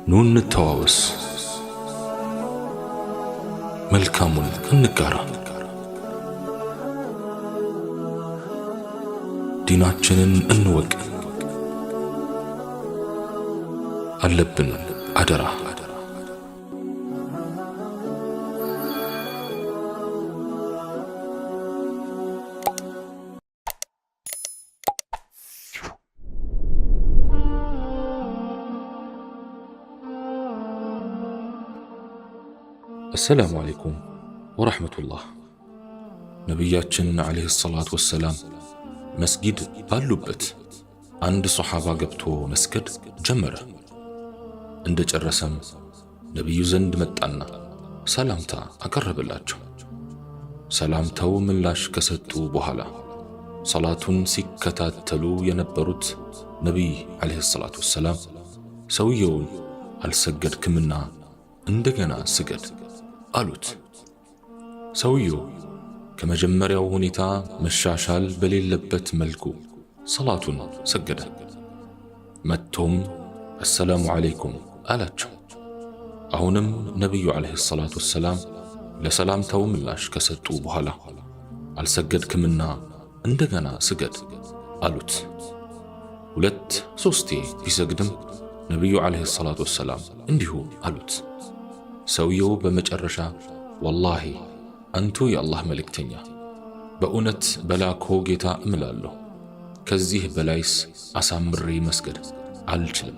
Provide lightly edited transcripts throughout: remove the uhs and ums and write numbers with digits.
ኑ እንተዋወስ፣ መልካሙን እንጋራ፣ ዲናችንን እንወቅ። አለብን አደራ። السلام عليكم ورحمة الله. ነቢያችን عليه الصلاة والسلام መስጊድ ባሉበት አንድ ሶሓባ ገብቶ መስገድ ጀመረ። እንደጨረሰም ነቢዩ ዘንድ መጣና ሰላምታ አቀረበላቸው። ሰላምታው ምላሽ ከሰጡ በኋላ ሰላቱን ሲከታተሉ የነበሩት ነቢይ عليه الصلاة والسلام ሰውየውን አልሰገድክምና እንደገና ስገድ አሉት። ሰውየው ከመጀመሪያው ሁኔታ መሻሻል በሌለበት መልኩ ሰላቱን ሰገደ። መጥቶም አሰላሙ ዓለይኩም አላቸው። አሁንም ነቢዩ ዓለይሂ ሰላቱ ወሰላም ለሰላምታው ምላሽ ከሰጡ በኋላ አልሰገድክምና እንደገና ስገድ አሉት። ሁለት ሶስቴ ቢሰግድም ነቢዩ ዓለይሂ ሰላቱ ወሰላም እንዲሁ አሉት። ሰውየው በመጨረሻ ወላሂ አንቱ የአላህ መልእክተኛ፣ በእውነት በላኮ ጌታ እምላለሁ ከዚህ በላይስ አሳምሬ መስገድ አልችልም፣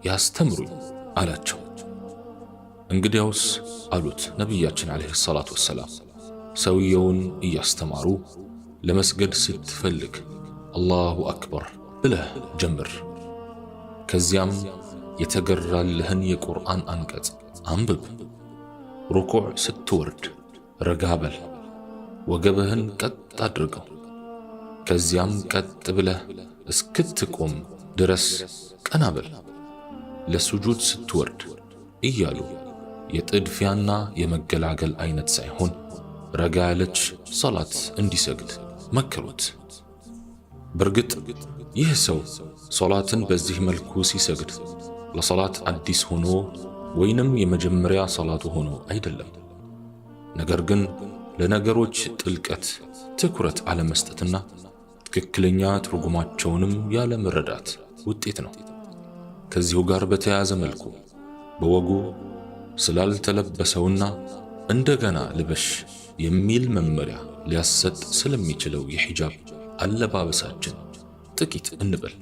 ያስተምሩኝ አላቸው። እንግዲያውስ አሉት ነቢያችን ዓለይሂ ሰላቱ ወሰላም ሰውየውን እያስተማሩ ለመስገድ ስትፈልግ አላሁ አክበር ብለህ ጀምር። ከዚያም የተገራልህን የቁርአን አንቀጽ አንብብ። ሩኩዕ ስትወርድ ረጋ በል፣ ወገብህን ቀጥ አድርገው። ከዚያም ቀጥ ብለህ እስክትቆም ድረስ ቀና በል። ለሱጁድ ስትወርድ እያሉ የጥድፊያና የመገላገል አይነት ሳይሆን ረጋ ያለች ሰላት እንዲሰግድ መከሩት። በርግጥ ይህ ሰው ሶላትን በዚህ መልኩ ሲሰግድ ለሶላት አዲስ ሆኖ ወይንም የመጀመሪያ ሰላቱ ሆኖ አይደለም። ነገር ግን ለነገሮች ጥልቀት ትኩረት አለመስጠትና ትክክለኛ ትርጉማቸውንም ያለመረዳት ውጤት ነው። ከዚሁ ጋር በተያያዘ መልኩ በወጉ ስላልተለበሰውና እንደገና ልበሽ የሚል መመሪያ ሊያሰጥ ስለሚችለው የሒጃብ አለባበሳችን ጥቂት እንበል።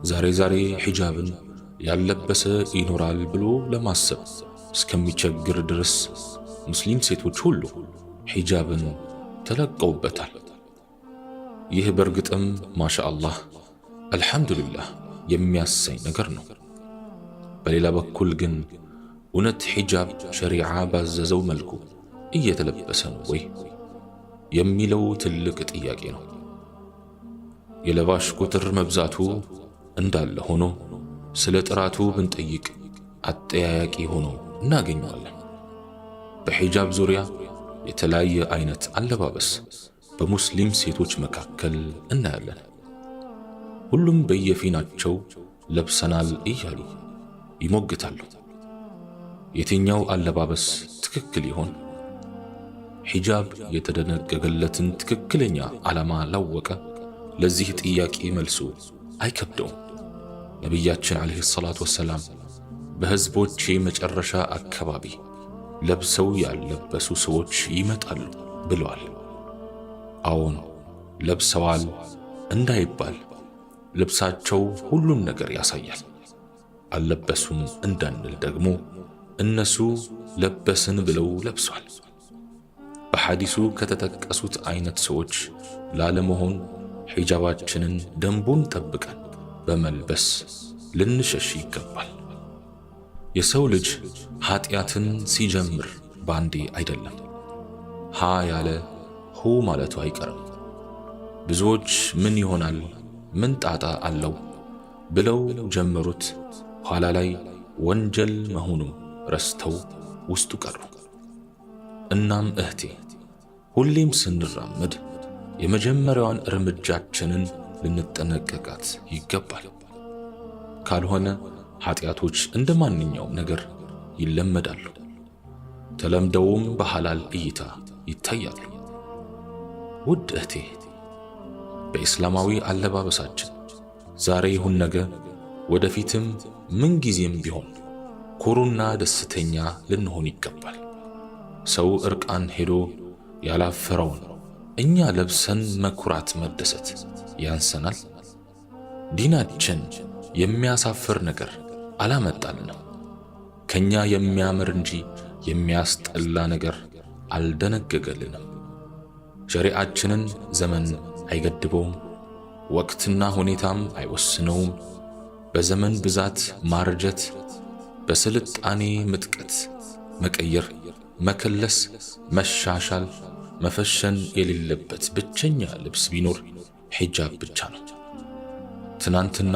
ዛሬ ሒጃብን ያለበሰ ይኖራል ብሎ ለማሰብ እስከሚቸግር ድረስ ሙስሊም ሴቶች ሁሉ ሒጃብን ተለቀውበታል። ይህ በርግጥም ማሻአላህ አልሐምዱሊላህ የሚያሰኝ ነገር ነው። በሌላ በኩል ግን እውነት ሒጃብ ሸሪዓ ባዘዘው መልኩ እየተለበሰ ነው ወይ የሚለው ትልቅ ጥያቄ ነው። የለባሽ ቁጥር መብዛቱ እንዳለ ሆኖ ስለ ጥራቱ ብንጠይቅ አጠያያቂ ሆኖ እናገኘዋለን። በሒጃብ ዙሪያ የተለያየ አይነት አለባበስ በሙስሊም ሴቶች መካከል እናያለን። ሁሉም በየፊናቸው ለብሰናል እያሉ ይሞግታሉ። የትኛው አለባበስ ትክክል ይሆን? ሒጃብ የተደነገገለትን ትክክለኛ ዓላማ ላወቀ ለዚህ ጥያቄ መልሱ አይከብደውም። ነቢያችን ዓለይሂ ሰላቱ ወሰላም በሕዝቦቼ መጨረሻ አካባቢ ለብሰው ያልለበሱ ሰዎች ይመጣሉ ብለዋል። አዎን ለብሰዋል እንዳይባል ልብሳቸው ሁሉን ነገር ያሳያል። አልለበሱም እንዳንል ደግሞ እነሱ ለበስን ብለው ለብሷል። በሐዲሱ ከተጠቀሱት አይነት ሰዎች ላለመሆን ሒጃባችንን ደንቡን ጠብቀን በመልበስ ልንሸሽ ይገባል። የሰው ልጅ ኃጢአትን ሲጀምር ባንዴ አይደለም፣ ሃ ያለ ሁ ማለቱ አይቀርም። ብዙዎች ምን ይሆናል ምን ጣጣ አለው ብለው ጀመሩት። ኋላ ላይ ወንጀል መሆኑን ረስተው ውስጡ ቀሩ። እናም እህቴ ሁሌም ስንራመድ የመጀመሪያዋን እርምጃችንን ልንጠነቀቃት ይገባል። ካልሆነ ኃጢአቶች እንደማንኛውም ነገር ይለመዳሉ፣ ተለምደውም በሐላል እይታ ይታያሉ። ውድ እህቴ፣ በእስላማዊ አለባበሳችን ዛሬ ይሁን ነገ ወደፊትም ምንጊዜም ቢሆን ኩሩና ደስተኛ ልንሆን ይገባል። ሰው እርቃን ሄዶ ያላፈረውን እኛ ለብሰን መኩራት መደሰት ያንሰናል? ዲናችን የሚያሳፍር ነገር አላመጣልንም። ከኛ የሚያምር እንጂ የሚያስጠላ ነገር አልደነገገልንም። ሸሪዓችንን ዘመን አይገድበውም፣ ወቅትና ሁኔታም አይወስነውም። በዘመን ብዛት ማርጀት፣ በስልጣኔ ምጥቀት መቀየር፣ መከለስ፣ መሻሻል፣ መፈሸን የሌለበት ብቸኛ ልብስ ቢኖር ሒጃብ ብቻ ነው። ትናንትና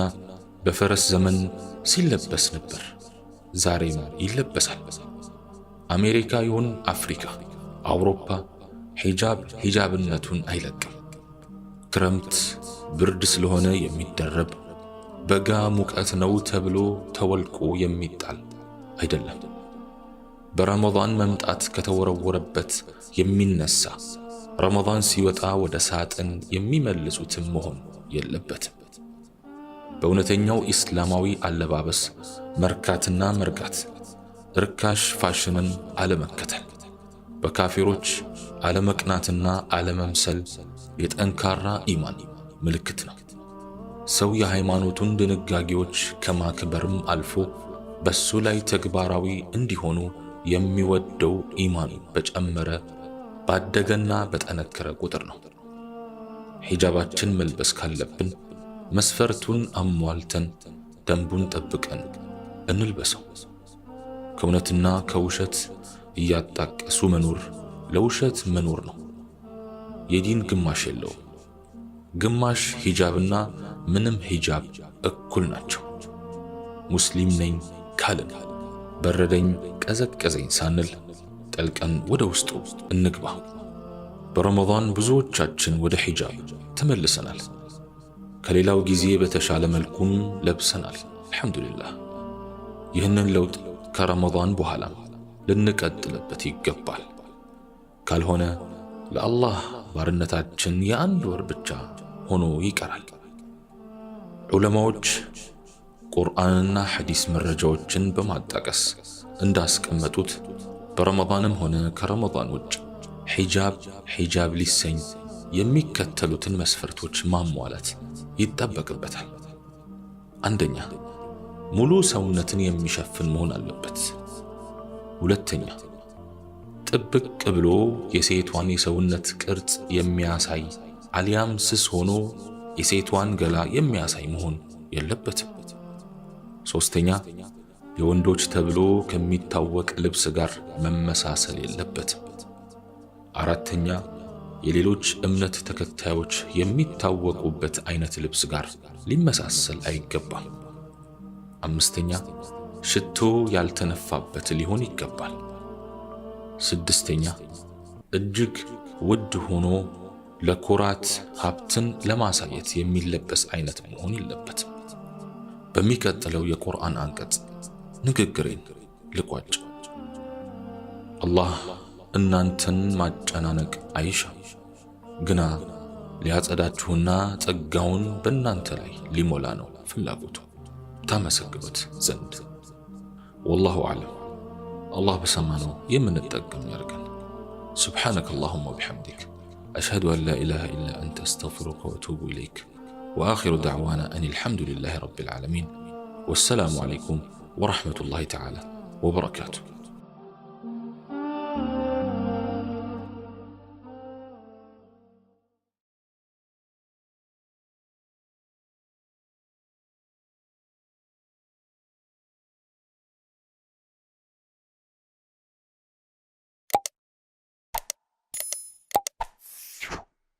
በፈረስ ዘመን ሲለበስ ነበር፣ ዛሬም ይለበሳል። አሜሪካ ይሁን አፍሪካ፣ አውሮፓ ሒጃብ ሒጃብነቱን አይለቅም። ክረምት ብርድ ስለሆነ የሚደረብ፣ በጋ ሙቀት ነው ተብሎ ተወልቆ የሚጣል አይደለም። በረመዳን መምጣት ከተወረወረበት የሚነሳ፣ ረመዳን ሲወጣ ወደ ሳጥን የሚመልሱትም መሆን የለበትም። በእውነተኛው ኢስላማዊ አለባበስ መርካትና መርጋት፣ ርካሽ ፋሽንን አለመከተል፣ በካፊሮች አለመቅናትና አለመምሰል የጠንካራ ኢማን ምልክት ነው። ሰው የሃይማኖቱን ድንጋጌዎች ከማክበርም አልፎ በሱ ላይ ተግባራዊ እንዲሆኑ የሚወደው ኢማኑ በጨመረ ባደገና በጠነከረ ቁጥር ነው። ሒጃባችን መልበስ ካለብን መስፈርቱን አሟልተን ደንቡን ጠብቀን እንልበሰው። ከእውነትና ከውሸት እያጣቀሱ መኖር ለውሸት መኖር ነው። የዲን ግማሽ የለውም። ግማሽ ሒጃብና ምንም ሒጃብ እኩል ናቸው። ሙስሊም ነኝ ካልን በረደኝ ቀዘቀዘኝ ሳንል ጠልቀን ወደ ውስጡ እንግባ። በረመዳን ብዙዎቻችን ወደ ሒጃብ ተመልሰናል። ከሌላው ጊዜ በተሻለ መልኩም ለብሰናል። አልሐምዱሊላህ። ይህንን ለውጥ ከረመዳን በኋላ ልንቀጥልበት ይገባል። ካልሆነ ለአላህ ባርነታችን የአንድ ወር ብቻ ሆኖ ይቀራል። ዑለማዎች ቁርአንና ሐዲስ መረጃዎችን በማጣቀስ እንዳስቀመጡት በረመዳንም ሆነ ከረመዳን ውጭ ሒጃብ ሊሰኝ የሚከተሉትን መስፈርቶች ማሟላት ይጠበቅበታል። አንደኛ፣ ሙሉ ሰውነትን የሚሸፍን መሆን አለበት። ሁለተኛ፣ ጥብቅ ብሎ የሴቷን የሰውነት ቅርጽ የሚያሳይ አሊያም ስስ ሆኖ የሴቷን ገላ የሚያሳይ መሆን የለበትም። ሶስተኛ፣ የወንዶች ተብሎ ከሚታወቅ ልብስ ጋር መመሳሰል የለበትም። አራተኛ፣ የሌሎች እምነት ተከታዮች የሚታወቁበት አይነት ልብስ ጋር ሊመሳሰል አይገባም። አምስተኛ፣ ሽቶ ያልተነፋበት ሊሆን ይገባል። ስድስተኛ፣ እጅግ ውድ ሆኖ ለኩራት ሀብትን ለማሳየት የሚለበስ አይነት መሆን የለበትም። በሚቀጥለው የቁርአን አንቀጽ ንግግሬን ልቋጭ። አላህ እናንተን ማጨናነቅ አይሻም፣ ግና ሊያጸዳችሁና ጸጋውን በእናንተ ላይ ሊሞላ ነው ፍላጎቱ ታመሰግኑት ዘንድ። ወላሁ አዕለም። አላህ በሰማነው የምንጠቀም ያርገን። ሱብሓነከ አላሁመ ወቢሐምዲክ አሽሀዱ አን ላ ኢላሃ ኢላ አንተ አስተግፊሩከ ወአቱቡ ኢለይክ ወአኺሩ ደዕዋና አን አልሐምዱሊላሂ ረቢል ዓለሚን ወሰላሙ ዓለይኩም ወረሕመቱላሂ ተዓላ ወበረካቱሁ።